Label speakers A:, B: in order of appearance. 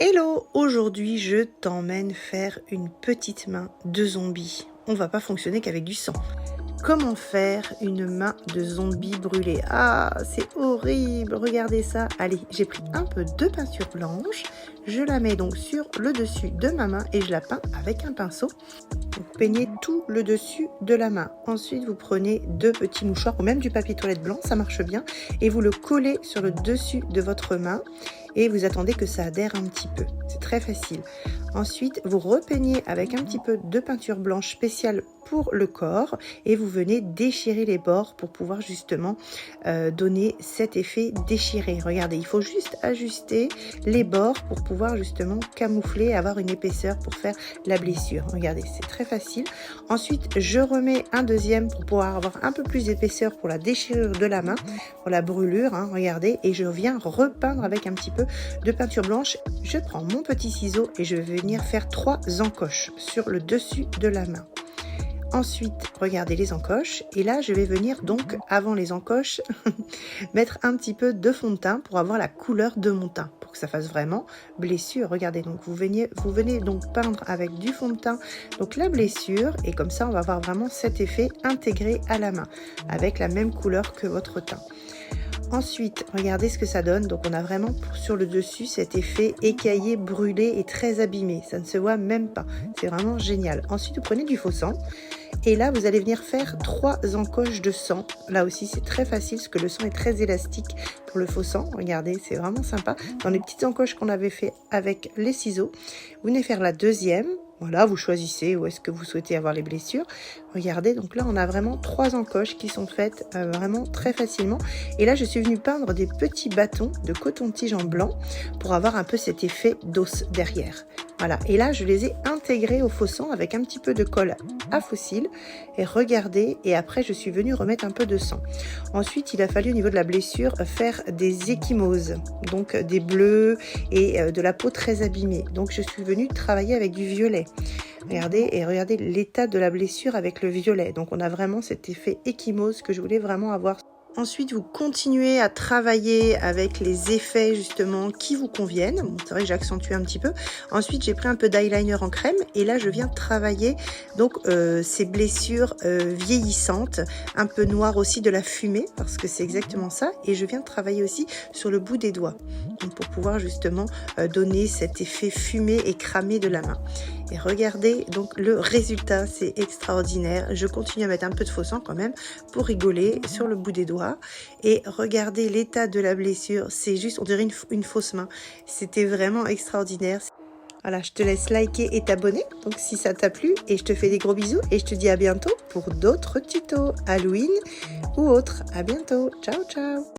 A: Hello, aujourd'hui je t'emmène faire une petite main de zombie. On va pas fonctionner qu'avec du sang. Comment faire une main de zombie brûlée? Ah, c'est horrible, regardez ça. Allez, j'ai pris un peu de peinture blanche. Je la mets donc sur le dessus de ma main et je la peins avec un pinceau. Vous peignez tout le dessus de la main. Ensuite, vous prenez deux petits mouchoirs ou même du papier toilette blanc, ça marche bien. Et vous le collez sur le dessus de votre main et vous attendez que ça adhère un petit peu. C'est très facile. Ensuite, vous repeignez avec un petit peu de peinture blanche spéciale pour le corps et vous venez déchirer les bords pour pouvoir justement donner cet effet déchiré. Regardez, il faut juste ajuster les bords pour pouvoir justement camoufler et avoir une épaisseur pour faire la blessure. Regardez, c'est très facile. Ensuite, je remets un deuxième pour pouvoir avoir un peu plus d'épaisseur pour la déchirure de la main, pour la brûlure, hein, regardez, et je viens repeindre avec un petit peu de peinture blanche. Je prends mon petit ciseau et je vais venir faire 3 encoches sur le dessus de la main. Ensuite, regardez les encoches. Et là, je vais venir donc, avant les encoches, mettre un petit peu de fond de teint pour avoir la couleur de mon teint. Pour que ça fasse vraiment blessure. Regardez, donc vous venez donc peindre avec du fond de teint donc la blessure. Et comme ça, on va avoir vraiment cet effet intégré à la main. Avec la même couleur que votre teint. Ensuite, regardez ce que ça donne. Donc, on a vraiment sur le dessus cet effet écaillé, brûlé et très abîmé. Ça ne se voit même pas. C'est vraiment génial. Ensuite, vous prenez du faux sang. Et là, vous allez venir faire 3 encoches de sang. Là aussi, c'est très facile parce que le sang est très élastique pour le faux sang. Regardez, c'est vraiment sympa. Dans les petites encoches qu'on avait fait avec les ciseaux, vous venez faire la deuxième. Voilà, vous choisissez où est-ce que vous souhaitez avoir les blessures. Regardez, donc là, on a vraiment 3 encoches qui sont faites vraiment très facilement. Et là, je suis venue peindre des petits bâtons de coton-tige en blanc pour avoir un peu cet effet d'os derrière. Voilà, et là, je les ai intégrés au faux sang avec un petit peu de colle à fossile. Et regardez, et après, je suis venue remettre un peu de sang. Ensuite, il a fallu au niveau de la blessure faire des ecchymoses, donc des bleus et de la peau très abîmée. Donc, je suis venue travailler avec du violet. Regardez, et regardez l'état de la blessure avec le violet. Donc, on a vraiment cet effet ecchymose que je voulais vraiment avoir. Ensuite, vous continuez à travailler avec les effets justement qui vous conviennent. Bon, c'est vrai que j'ai accentué un petit peu. Ensuite, j'ai pris un peu d'eyeliner en crème et là, je viens travailler donc ces blessures vieillissantes, un peu noires aussi de la fumée parce que c'est exactement ça. Et je viens travailler aussi sur le bout des doigts donc, pour pouvoir justement donner cet effet fumé et cramé de la main. Et regardez donc le résultat, c'est extraordinaire. Je continue à mettre un peu de faux sang quand même pour rigoler sur le bout des doigts. Et regardez l'état de la blessure, c'est juste, on dirait une fausse main. C'était vraiment extraordinaire. Voilà, je te laisse liker et t'abonner, donc si ça t'a plu, et je te fais des gros bisous, et je te dis à bientôt pour d'autres tutos Halloween ou autres. À bientôt, ciao ciao.